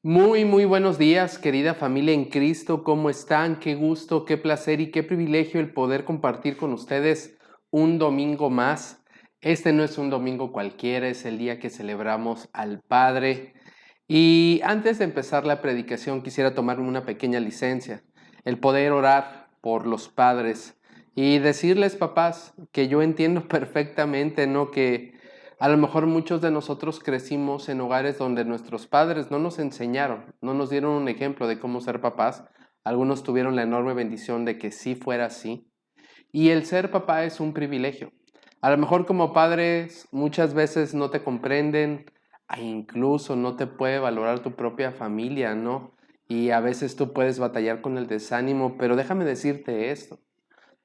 Muy buenos días, querida familia en Cristo. ¿Cómo están? Qué gusto, qué placer y qué privilegio el poder compartir con ustedes un domingo más. Este no es un domingo cualquiera, es el día que celebramos al Padre. Y antes de empezar la predicación, quisiera tomarme una pequeña licencia, el poder orar por los padres y decirles, papás, que yo entiendo perfectamente, ¿no? Que a lo mejor muchos de nosotros crecimos en hogares donde nuestros padres no nos enseñaron, no nos dieron un ejemplo de cómo ser papás. Algunos tuvieron la enorme bendición de que sí fuera así. Y el ser papá es un privilegio. A lo mejor como padres muchas veces no te comprenden e incluso no te puede valorar tu propia familia, ¿no? Y a veces tú puedes batallar con el desánimo, pero déjame decirte esto.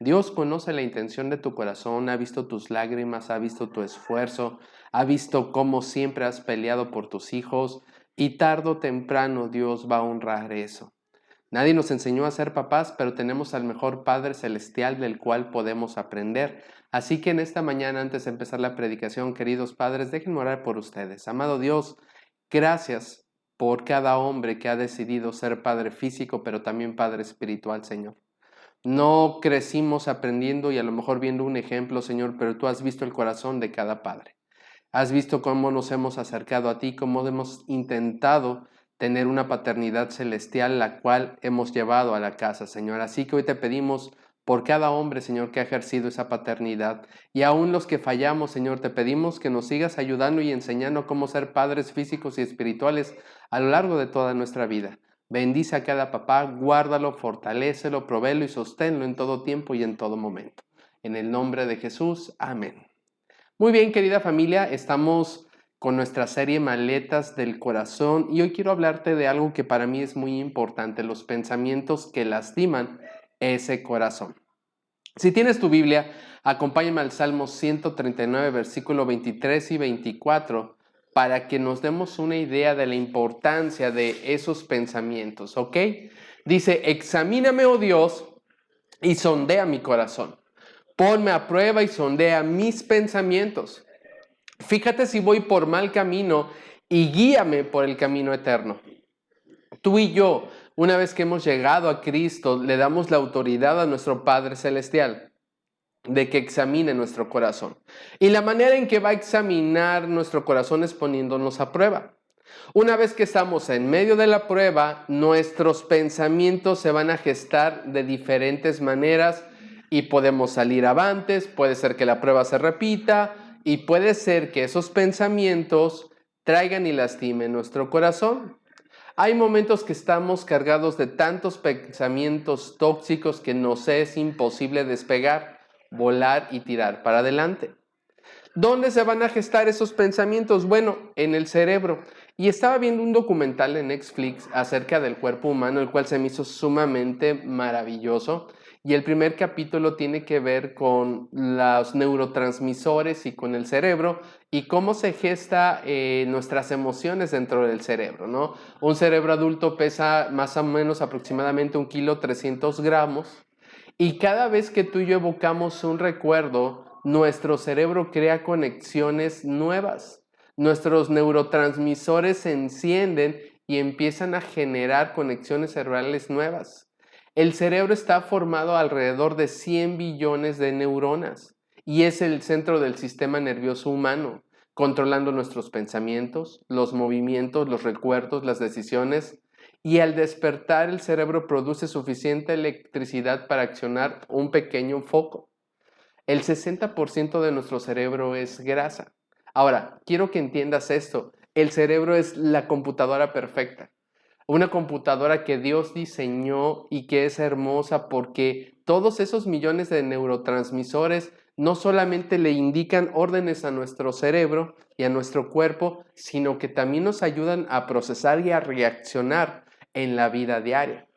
Dios conoce la intención de tu corazón, ha visto tus lágrimas, ha visto tu esfuerzo, ha visto cómo siempre has peleado por tus hijos y tarde o temprano Dios va a honrar eso. Nadie nos enseñó a ser papás, pero tenemos al mejor Padre Celestial del cual podemos aprender. Así que en esta mañana, antes de empezar la predicación, queridos padres, déjenme orar por ustedes. Amado Dios, gracias por cada hombre que ha decidido ser padre físico, pero también padre espiritual, Señor. No crecimos aprendiendo y a lo mejor viendo un ejemplo, Señor, pero tú has visto el corazón de cada padre. Has visto cómo nos hemos acercado a ti, cómo hemos intentado tener una paternidad celestial, la cual hemos llevado a la casa, Señor. Así que hoy te pedimos por cada hombre, Señor, que ha ejercido esa paternidad. Y aún los que fallamos, Señor, te pedimos que nos sigas ayudando y enseñando cómo ser padres físicos y espirituales a lo largo de toda nuestra vida. Bendice a cada papá, guárdalo, fortalécelo, provéelo y sosténlo en todo tiempo y en todo momento. En el nombre de Jesús, amén. Muy bien, querida familia, estamos con nuestra serie Maletas del Corazón y hoy quiero hablarte de algo que para mí es muy importante, los pensamientos que lastiman ese corazón. Si tienes tu Biblia, acompáñame al Salmo 139, versículo 23 y 24, para que nos demos una idea de la importancia de esos pensamientos, ¿ok? Dice, examíname, oh Dios, y sondea mi corazón. Ponme a prueba y sondea mis pensamientos. Fíjate si voy por mal camino y guíame por el camino eterno. Tú y yo, una vez que hemos llegado a Cristo, le damos la autoridad a nuestro Padre Celestial de que examine nuestro corazón. Y la manera en que va a examinar nuestro corazón es poniéndonos a prueba. Una vez que estamos en medio de la prueba, nuestros pensamientos se van a gestar de diferentes maneras y podemos salir avantes, puede ser que la prueba se repita y puede ser que esos pensamientos traigan y lastimen nuestro corazón. Hay momentos que estamos cargados de tantos pensamientos tóxicos que nos es imposible despegar, volar y tirar para adelante. ¿Dónde se van a gestar esos pensamientos? Bueno, en el cerebro. Y estaba viendo un documental en Netflix acerca del cuerpo humano, el cual se me hizo sumamente maravilloso. Y el primer capítulo tiene que ver con los neurotransmisores y con el cerebro y cómo se gesta nuestras emociones dentro del cerebro, ¿no? Un cerebro adulto pesa más o menos aproximadamente 1,3 kg y cada vez que tú y yo evocamos un recuerdo, nuestro cerebro crea conexiones nuevas. Nuestros neurotransmisores se encienden y empiezan a generar conexiones cerebrales nuevas. El cerebro está formado alrededor de 100 billones de neuronas y es el centro del sistema nervioso humano, controlando nuestros pensamientos, los movimientos, los recuerdos, las decisiones. Y al despertar el cerebro produce suficiente electricidad para accionar un pequeño foco. El 60% de nuestro cerebro es grasa. Ahora, quiero que entiendas esto. El cerebro es la computadora perfecta. Una computadora que Dios diseñó y que es hermosa porque todos esos millones de neurotransmisores no solamente le indican órdenes a nuestro cerebro y a nuestro cuerpo, sino que también nos ayudan a procesar y a reaccionar en la vida diaria.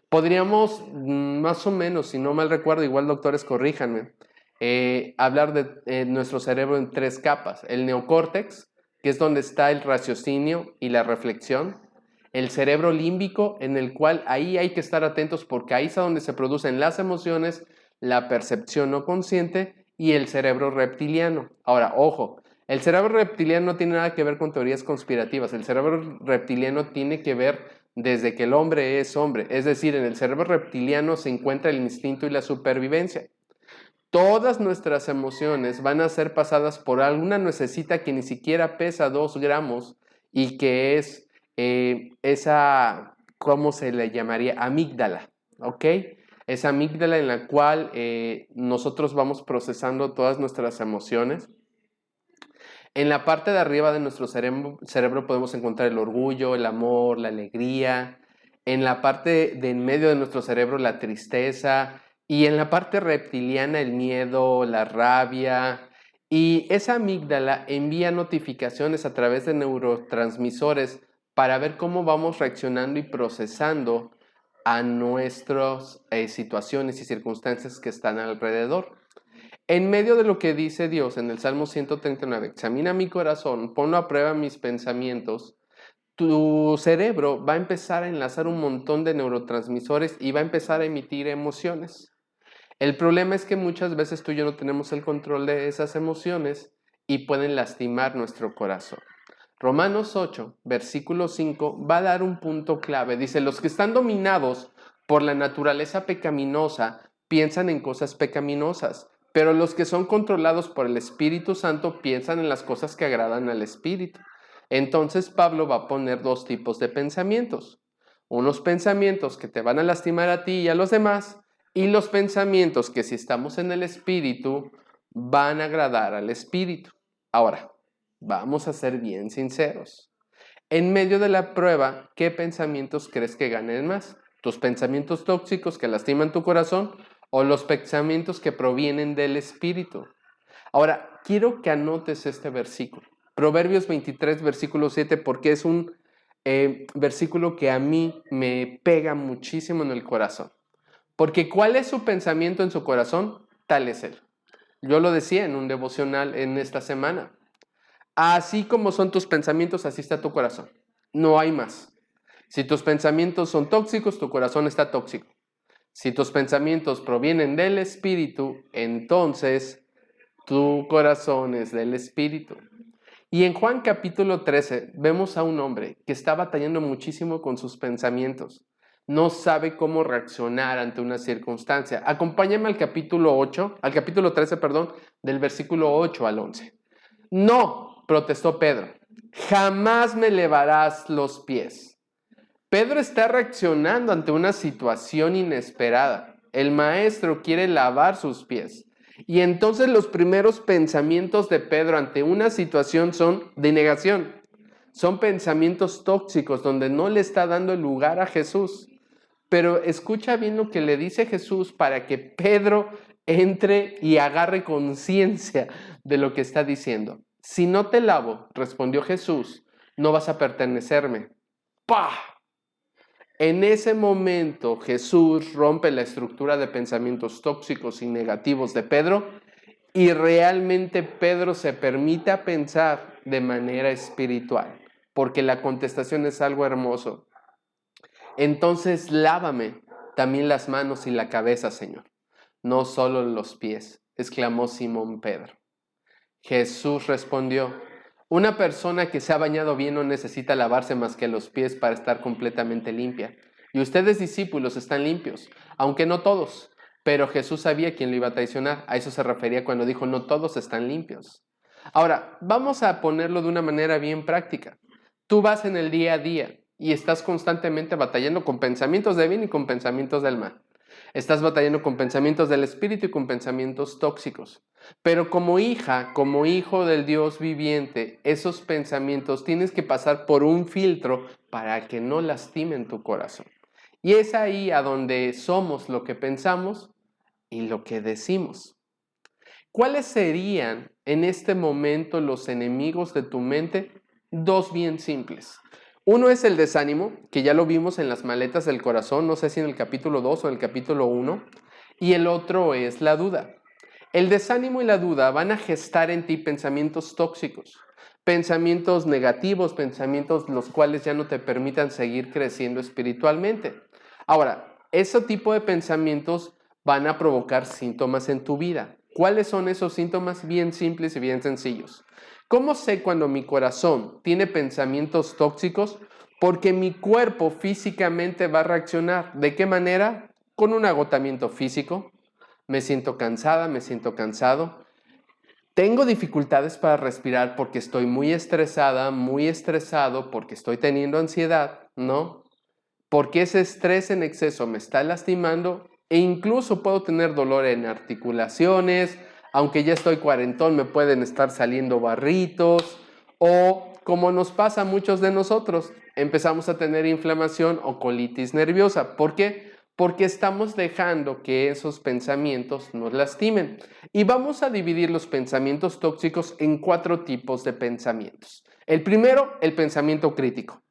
Podríamos, más o menos, si no mal recuerdo, igual doctores corríjanme, hablar de nuestro cerebro en 3 capas. El neocórtex, que es donde está el raciocinio y la reflexión. El cerebro límbico, en el cual ahí hay que estar atentos porque ahí es donde se producen las emociones, la percepción no consciente y el cerebro reptiliano. Ahora, ojo, El cerebro reptiliano no tiene nada que ver con teorías conspirativas. El cerebro reptiliano tiene que ver desde que el hombre es hombre. Es decir, en el cerebro reptiliano se encuentra el instinto y la supervivencia. Todas nuestras emociones van a ser pasadas por alguna nuececita que ni siquiera pesa 2 gramos y que es esa, ¿cómo se le llamaría? Amígdala, ¿ok? Esa amígdala en la cual nosotros vamos procesando todas nuestras emociones. En la parte de arriba de nuestro cerebro podemos encontrar el orgullo, el amor, la alegría. En la parte de en medio de nuestro cerebro la tristeza. Y en la parte reptiliana el miedo, la rabia. Y esa amígdala envía notificaciones a través de neurotransmisores para ver cómo vamos reaccionando y procesando a nuestras situaciones y circunstancias que están alrededor. En medio de lo que dice Dios en el Salmo 139, examina mi corazón, ponlo a prueba mis pensamientos, tu cerebro va a empezar a enlazar un montón de neurotransmisores y va a empezar a emitir emociones. El problema es que muchas veces tú y yo no tenemos el control de esas emociones y pueden lastimar nuestro corazón. Romanos 8, versículo 5, va a dar un punto clave. Dice, los que están dominados por la naturaleza pecaminosa piensan en cosas pecaminosas, pero los que son controlados por el Espíritu Santo piensan en las cosas que agradan al Espíritu. Entonces Pablo va a poner 2 tipos de pensamientos. Unos pensamientos que te van a lastimar a ti y a los demás, y los pensamientos que si estamos en el Espíritu van a agradar al Espíritu. Ahora, vamos a ser bien sinceros. En medio de la prueba, ¿qué pensamientos crees que ganen más? ¿Tus pensamientos tóxicos que lastiman tu corazón o los pensamientos que provienen del Espíritu? Ahora, quiero que anotes este versículo. Proverbios 23, versículo 7, porque es un versículo que a mí me pega muchísimo en el corazón. Porque ¿cuál es su pensamiento en su corazón? Tal es él. Yo lo decía en un devocional en esta semana. Así como son tus pensamientos, así está tu corazón. No hay más. Si tus pensamientos son tóxicos, tu corazón está tóxico. Si tus pensamientos provienen del Espíritu, entonces tu corazón es del Espíritu. Y en Juan capítulo 13 vemos a un hombre que está batallando muchísimo con sus pensamientos. No sabe cómo reaccionar ante una circunstancia. Acompáñame al capítulo 13, del versículo 8 al 11. No, protestó Pedro, jamás me levarás los pies. Pedro está reaccionando ante una situación inesperada. El maestro quiere lavar sus pies. Y entonces los primeros pensamientos de Pedro ante una situación son de negación. Son pensamientos tóxicos donde no le está dando lugar a Jesús. Pero escucha bien lo que le dice Jesús para que Pedro entre y agarre conciencia de lo que está diciendo. Si no te lavo, respondió Jesús, no vas a pertenecerme. ¡Pah! En ese momento Jesús rompe la estructura de pensamientos tóxicos y negativos de Pedro y realmente Pedro se permite pensar de manera espiritual, porque la contestación es algo hermoso. Entonces lávame también las manos y la cabeza, Señor, no solo los pies, exclamó Simón Pedro. Jesús respondió, una persona que se ha bañado bien no necesita lavarse más que los pies para estar completamente limpia. Y ustedes, discípulos, están limpios, aunque no todos. Pero Jesús sabía quién lo iba a traicionar. A eso se refería cuando dijo, no todos están limpios. Ahora, vamos a ponerlo de una manera bien práctica. Tú vas en el día a día y estás constantemente batallando con pensamientos de bien y con pensamientos del mal. Estás batallando con pensamientos del espíritu y con pensamientos tóxicos. Pero como hija, como hijo del Dios viviente, esos pensamientos tienes que pasar por un filtro para que no lastimen tu corazón. Y es ahí a donde somos lo que pensamos y lo que decimos. ¿Cuáles serían en este momento los enemigos de tu mente? 2 bien simples. Uno es el desánimo, que ya lo vimos en las maletas del corazón, no sé si en el capítulo 2 o en el capítulo 1, y el otro es la duda. El desánimo y la duda van a gestar en ti pensamientos tóxicos, pensamientos negativos, pensamientos los cuales ya no te permitan seguir creciendo espiritualmente. Ahora, ese tipo de pensamientos van a provocar síntomas en tu vida. ¿Cuáles son esos síntomas? Bien simples y bien sencillos. ¿Cómo sé cuando mi corazón tiene pensamientos tóxicos? Porque mi cuerpo físicamente va a reaccionar. ¿De qué manera? Con un agotamiento físico. Me siento cansada, me siento cansado. Tengo dificultades para respirar porque estoy muy estresada, muy estresado, porque estoy teniendo ansiedad, ¿no? Porque ese estrés en exceso me está lastimando e incluso puedo tener dolor en articulaciones, aunque ya estoy cuarentón, me pueden estar saliendo barritos o como nos pasa a muchos de nosotros, empezamos a tener inflamación o colitis nerviosa. ¿Por qué? Porque estamos dejando que esos pensamientos nos lastimen. Y vamos a dividir los pensamientos tóxicos en 4 tipos de pensamientos. El primero, el pensamiento crítico.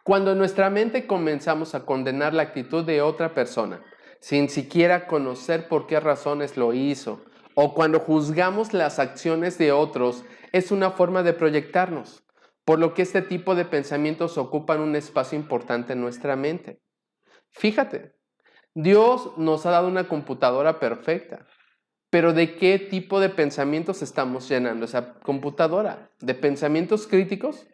Cuando en nuestra mente comenzamos a condenar la actitud de otra persona, sin siquiera conocer por qué razones lo hizo, o cuando juzgamos las acciones de otros, es una forma de proyectarnos, por lo que este tipo de pensamientos ocupan un espacio importante en nuestra mente. Fíjate, Dios nos ha dado una computadora perfecta, pero ¿de qué tipo de pensamientos estamos llenando esa computadora? ¿De pensamientos críticos?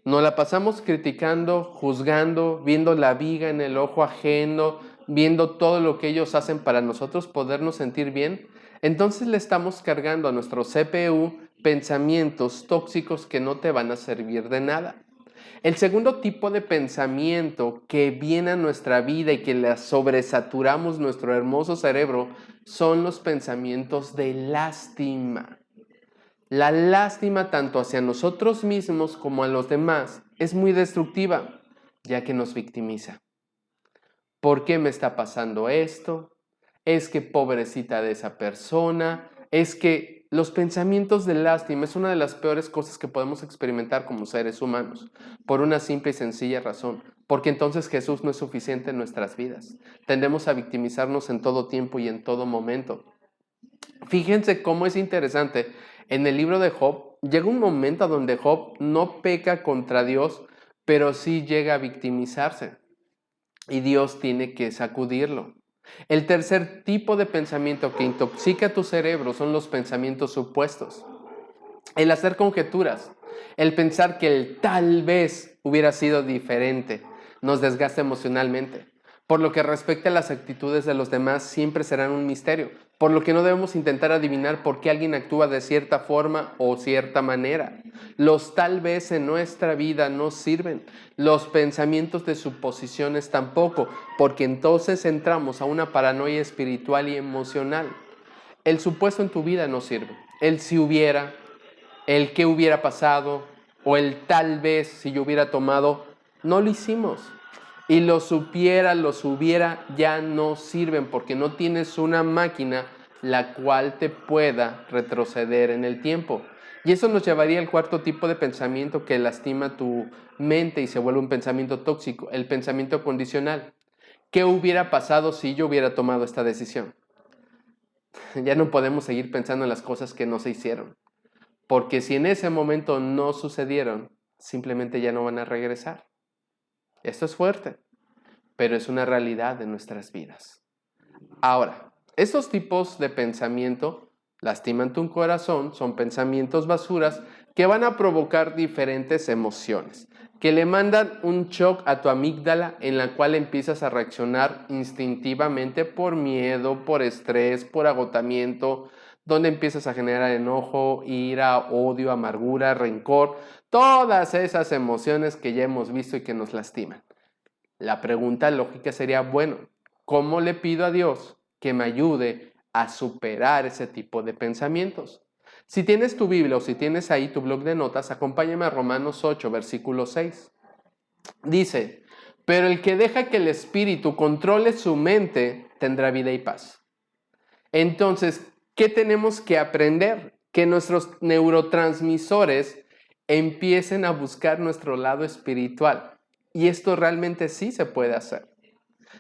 Nos la pasamos criticando, juzgando, viendo la viga en el ojo ajeno, viendo todo lo que ellos hacen para nosotros podernos sentir bien. Entonces le estamos cargando a nuestro CPU pensamientos tóxicos que no te van a servir de nada. El segundo tipo de pensamiento que viene a nuestra vida y que le sobresaturamos nuestro hermoso cerebro son los pensamientos de lástima. La lástima tanto hacia nosotros mismos como a los demás es muy destructiva, ya que nos victimiza. ¿Por qué me está pasando esto? Es que pobrecita de esa persona. Es que los pensamientos de lástima es una de las peores cosas que podemos experimentar como seres humanos, por una simple y sencilla razón, porque entonces Jesús no es suficiente en nuestras vidas. Tendemos a victimizarnos en todo tiempo y en todo momento. Fíjense cómo es interesante. En el libro de Job, llega un momento donde Job no peca contra Dios, pero sí llega a victimizarse. Y Dios tiene que sacudirlo. El tercer tipo de pensamiento que intoxica tu cerebro son los pensamientos supuestos. El hacer conjeturas, el pensar que el tal vez hubiera sido diferente, nos desgasta emocionalmente. Por lo que respecta a las actitudes de los demás, siempre serán un misterio, por lo que no debemos intentar adivinar por qué alguien actúa de cierta forma o cierta manera. Los tal vez en nuestra vida no sirven, los pensamientos de suposiciones tampoco, porque entonces entramos a una paranoia espiritual y emocional. El supuesto en tu vida no sirve, el si hubiera, el qué hubiera pasado o el tal vez si yo hubiera tomado, no lo hicimos. Y los hubiera ya no sirven porque no tienes una máquina la cual te pueda retroceder en el tiempo. Y eso nos llevaría al cuarto tipo de pensamiento que lastima tu mente y se vuelve un pensamiento tóxico, el pensamiento condicional. ¿Qué hubiera pasado si yo hubiera tomado esta decisión? Ya no podemos seguir pensando en las cosas que no se hicieron. Porque si en ese momento no sucedieron, simplemente ya no van a regresar. Esto es fuerte, pero es una realidad de nuestras vidas. Ahora, estos tipos de pensamiento lastiman tu corazón, son pensamientos basuras que van a provocar diferentes emociones, que le mandan un shock a tu amígdala en la cual empiezas a reaccionar instintivamente por miedo, por estrés, por agotamiento, donde empiezas a generar enojo, ira, odio, amargura, rencor, todas esas emociones que ya hemos visto y que nos lastiman. La pregunta lógica sería, bueno, ¿cómo le pido a Dios que me ayude a superar ese tipo de pensamientos? Si tienes tu Biblia o si tienes ahí tu blog de notas, acompáñame a Romanos 8, versículo 6. Dice, pero el que deja que el Espíritu controle su mente tendrá vida y paz. Entonces, ¿qué tenemos que aprender? Que nuestros neurotransmisores empiecen a buscar nuestro lado espiritual. Y esto realmente sí se puede hacer.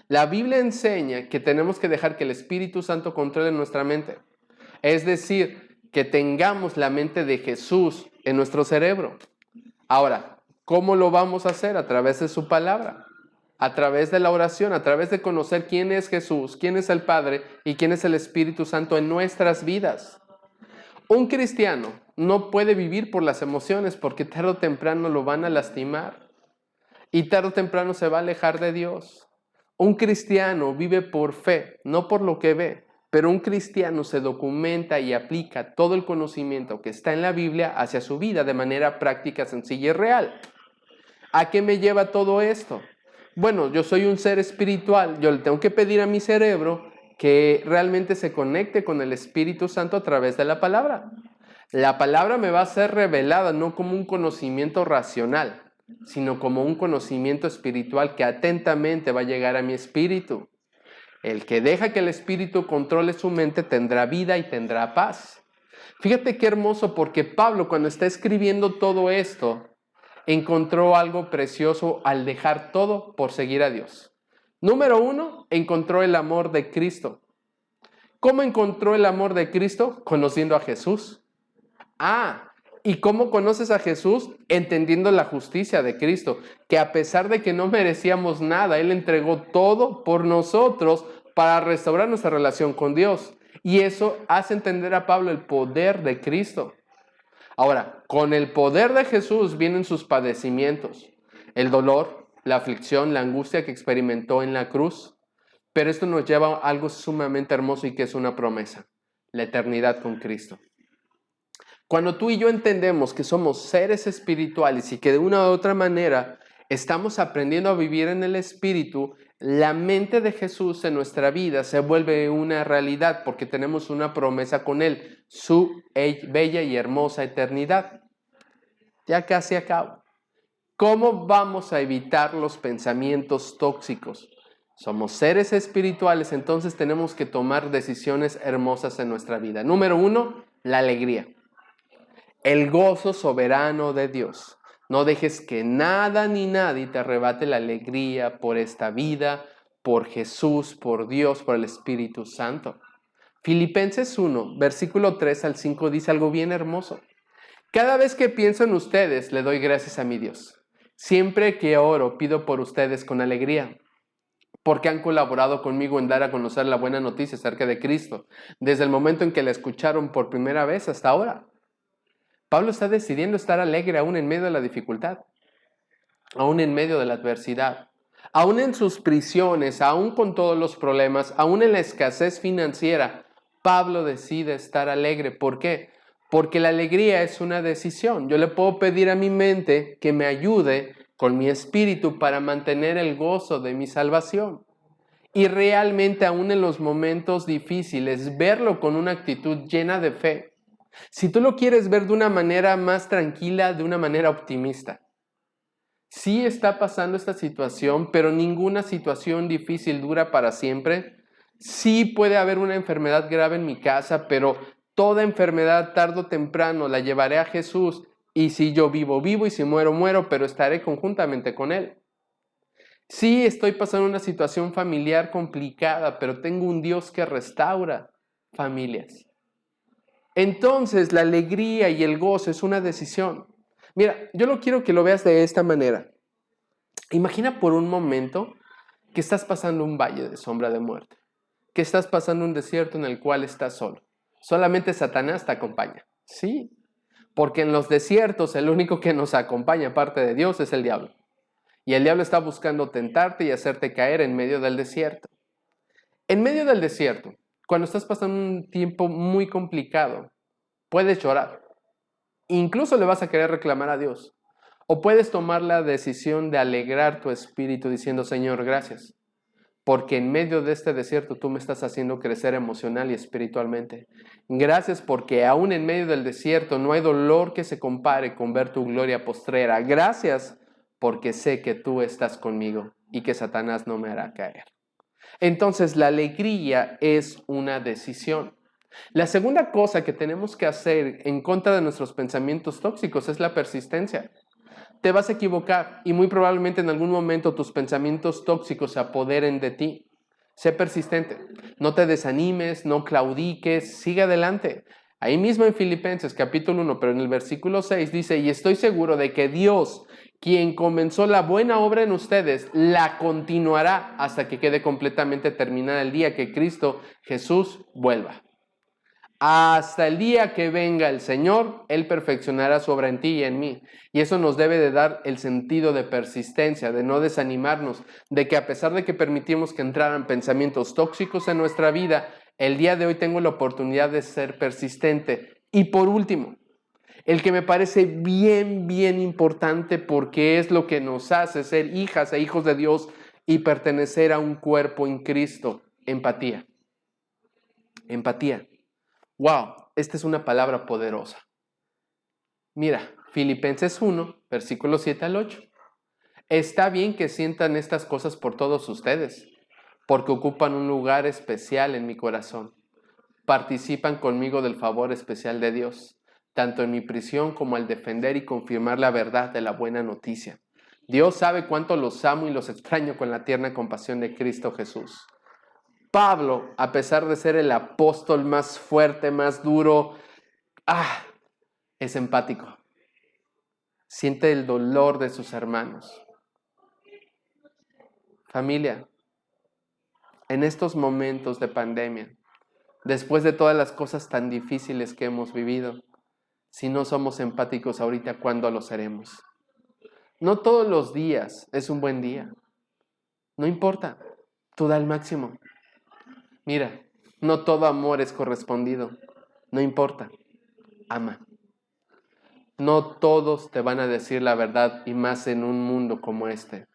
La Biblia enseña que tenemos que dejar que el Espíritu Santo controle nuestra mente. Es decir, que tengamos la mente de Jesús en nuestro cerebro. Ahora, ¿cómo lo vamos a hacer? A través de su palabra, a través de la oración, a través de conocer quién es Jesús, quién es el Padre y quién es el Espíritu Santo en nuestras vidas. Un cristiano no puede vivir por las emociones porque tarde o temprano lo van a lastimar y tarde o temprano se va a alejar de Dios. Un cristiano vive por fe, no por lo que ve, pero un cristiano se documenta y aplica todo el conocimiento que está en la Biblia hacia su vida de manera práctica, sencilla y real. ¿A qué me lleva todo esto? Bueno, yo soy un ser espiritual, yo le tengo que pedir a mi cerebro que realmente se conecte con el Espíritu Santo a través de la palabra. La palabra me va a ser revelada no como un conocimiento racional, sino como un conocimiento espiritual que atentamente va a llegar a mi espíritu. El que deja que el espíritu controle su mente tendrá vida y tendrá paz. Fíjate qué hermoso, porque Pablo, cuando está escribiendo todo esto, encontró algo precioso al dejar todo por seguir a Dios. Número 1, encontró el amor de Cristo. ¿Cómo encontró el amor de Cristo? Conociendo a Jesús. ¿Y cómo conoces a Jesús? Entendiendo la justicia de Cristo, que a pesar de que no merecíamos nada, Él entregó todo por nosotros para restaurar nuestra relación con Dios. Y eso hace entender a Pablo el poder de Cristo. Ahora, con el poder de Jesús vienen sus padecimientos, el dolor, la aflicción, la angustia que experimentó en la cruz. Pero esto nos lleva a algo sumamente hermoso y que es una promesa, la eternidad con Cristo. Cuando tú y yo entendemos que somos seres espirituales y que de una u otra manera estamos aprendiendo a vivir en el Espíritu, la mente de Jesús en nuestra vida se vuelve una realidad porque tenemos una promesa con Él, su bella y hermosa eternidad. Ya casi acabo. ¿Cómo vamos a evitar los pensamientos tóxicos? Somos seres espirituales, entonces tenemos que tomar decisiones hermosas en nuestra vida. Número 1, la alegría. El gozo soberano de Dios. No dejes que nada ni nadie te arrebate la alegría por esta vida, por Jesús, por Dios, por el Espíritu Santo. Filipenses 1, versículo 3 al 5 dice algo bien hermoso. Cada vez que pienso en ustedes, le doy gracias a mi Dios. Siempre que oro, pido por ustedes con alegría, porque han colaborado conmigo en dar a conocer la buena noticia acerca de Cristo, desde el momento en que la escucharon por primera vez hasta ahora. Pablo está decidiendo estar alegre aún en medio de la dificultad, aún en medio de la adversidad, aún en sus prisiones, aún con todos los problemas, aún en la escasez financiera. Pablo decide estar alegre. ¿Por qué? Porque la alegría es una decisión. Yo le puedo pedir a mi mente que me ayude con mi espíritu para mantener el gozo de mi salvación. Y realmente aún en los momentos difíciles, verlo con una actitud llena de fe. Si tú lo quieres ver de una manera más tranquila, de una manera optimista. Sí está pasando esta situación, pero ninguna situación difícil dura para siempre. Sí puede haber una enfermedad grave en mi casa, pero toda enfermedad tarde o temprano la llevaré a Jesús. Y si yo vivo, vivo, y si muero, muero, pero estaré conjuntamente con Él. Sí estoy pasando una situación familiar complicada, pero tengo un Dios que restaura familias. Entonces, la alegría y el gozo es una decisión. Mira, yo lo quiero que lo veas de esta manera. Imagina por un momento que estás pasando un valle de sombra de muerte, que estás pasando un desierto en el cual estás solo. Solamente Satanás te acompaña. Sí, porque en los desiertos el único que nos acompaña aparte de Dios es el diablo. Y el diablo está buscando tentarte y hacerte caer en medio del desierto. En medio del desierto, cuando estás pasando un tiempo muy complicado, puedes llorar. Incluso le vas a querer reclamar a Dios. O puedes tomar la decisión de alegrar tu espíritu diciendo, Señor, gracias. Porque en medio de este desierto tú me estás haciendo crecer emocional y espiritualmente. Gracias porque aún en medio del desierto no hay dolor que se compare con ver tu gloria postrera. Gracias porque sé que tú estás conmigo y que Satanás no me hará caer. Entonces, la alegría es una decisión. La segunda cosa que tenemos que hacer en contra de nuestros pensamientos tóxicos es la persistencia. Te vas a equivocar y muy probablemente en algún momento tus pensamientos tóxicos se apoderen de ti. Sé persistente, no te desanimes, no claudiques, sigue adelante. Ahí mismo en Filipenses capítulo 1, pero en el versículo 6 dice, y estoy seguro de que Dios, quien comenzó la buena obra en ustedes, la continuará hasta que quede completamente terminada el día que Cristo Jesús vuelva. hasta el día que venga el Señor, Él perfeccionará su obra en ti y en mí. Y eso nos debe de dar el sentido de persistencia, de no desanimarnos, de que a pesar de que permitimos que entraran pensamientos tóxicos en nuestra vida, el día de hoy tengo la oportunidad de ser persistente. Y por último, el que me parece bien importante porque es lo que nos hace ser hijas e hijos de Dios y pertenecer a un cuerpo en Cristo, empatía. Empatía. Wow, esta es una palabra poderosa. Mira, Filipenses 1, versículos 7 al 8. Está bien que sientan estas cosas por todos ustedes, porque ocupan un lugar especial en mi corazón. Participan conmigo del favor especial de Dios, tanto en mi prisión como al defender y confirmar la verdad de la buena noticia. Dios sabe cuánto los amo y los extraño con la tierna compasión de Cristo Jesús. Pablo, a pesar de ser el apóstol más fuerte, más duro, es empático. Siente el dolor de sus hermanos. Familia, en estos momentos de pandemia, después de todas las cosas tan difíciles que hemos vivido, si no somos empáticos ahorita, ¿cuándo lo seremos? No todos los días es un buen día. No importa, tú da el máximo. Mira, no todo amor es correspondido. No importa, ama. No todos te van a decir la verdad y más en un mundo como este.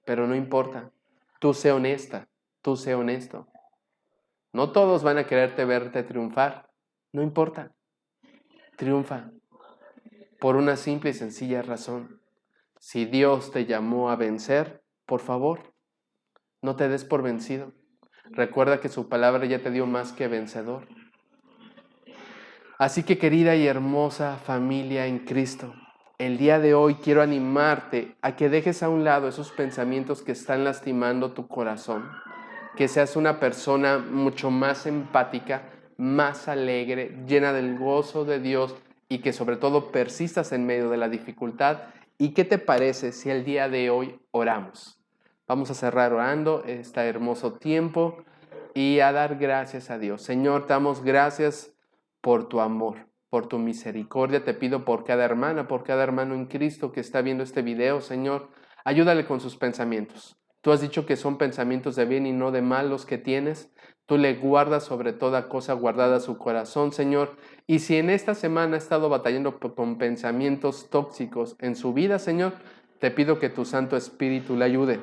Pero no importa, tú sé honesta, tú sé honesto. No todos van a quererte verte triunfar. No importa, triunfa. Por una simple y sencilla razón. Si Dios te llamó a vencer, por favor, no te des por vencido. Recuerda que su palabra ya te dio más que vencedor. Así que querida y hermosa familia en Cristo, el día de hoy quiero animarte a que dejes a un lado esos pensamientos que están lastimando tu corazón, que seas una persona mucho más empática, más alegre, llena del gozo de Dios y que sobre todo persistas en medio de la dificultad. ¿Y qué te parece si el día de hoy oramos? Vamos a cerrar orando este hermoso tiempo y a dar gracias a Dios. Señor, te damos gracias por tu amor, por tu misericordia. Te pido por cada hermana, por cada hermano en Cristo que está viendo este video, Señor. Ayúdale con sus pensamientos. Tú has dicho que son pensamientos de bien y no de mal los que tienes. Tú le guardas sobre toda cosa guardada su corazón, Señor. Y si en esta semana ha estado batallando con pensamientos tóxicos en su vida, Señor, te pido que tu Santo Espíritu le ayude.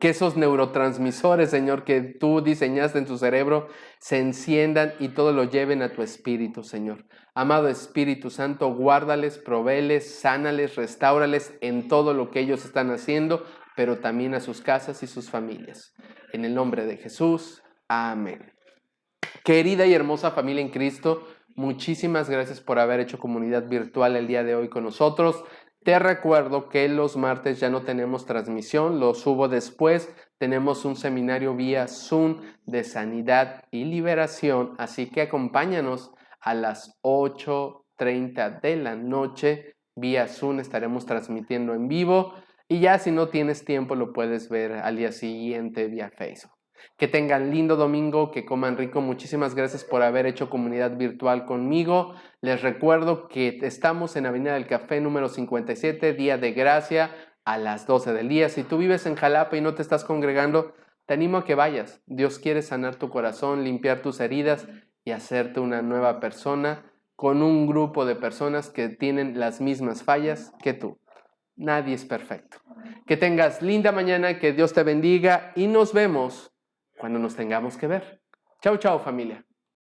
Que esos neurotransmisores, Señor, que tú diseñaste en tu cerebro, se enciendan y todo lo lleven a tu espíritu, Señor. Amado Espíritu Santo, guárdales, provéles, sánales, restáurales en todo lo que ellos están haciendo, pero también a sus casas y sus familias. En el nombre de Jesús, amén. Querida y hermosa familia en Cristo, muchísimas gracias por haber hecho comunidad virtual el día de hoy con nosotros. Te recuerdo que los martes ya no tenemos transmisión, lo subo después. Tenemos un seminario vía Zoom de sanidad y liberación, así que acompáñanos a las 8:30 de la noche. Vía Zoom estaremos transmitiendo en vivo y ya si no tienes tiempo lo puedes ver al día siguiente vía Facebook. Que tengan lindo domingo, que coman rico. Muchísimas gracias por haber hecho comunidad virtual conmigo. Les recuerdo que estamos en Avenida del Café número 57, Día de Gracia, a las 12 del día. Si tú vives en Jalapa y no te estás congregando, te animo a que vayas. Dios quiere sanar tu corazón, limpiar tus heridas y hacerte una nueva persona con un grupo de personas que tienen las mismas fallas que tú. Nadie es perfecto. Que tengas linda mañana, que Dios te bendiga y nos vemos cuando nos tengamos que ver. Chau, chau, familia.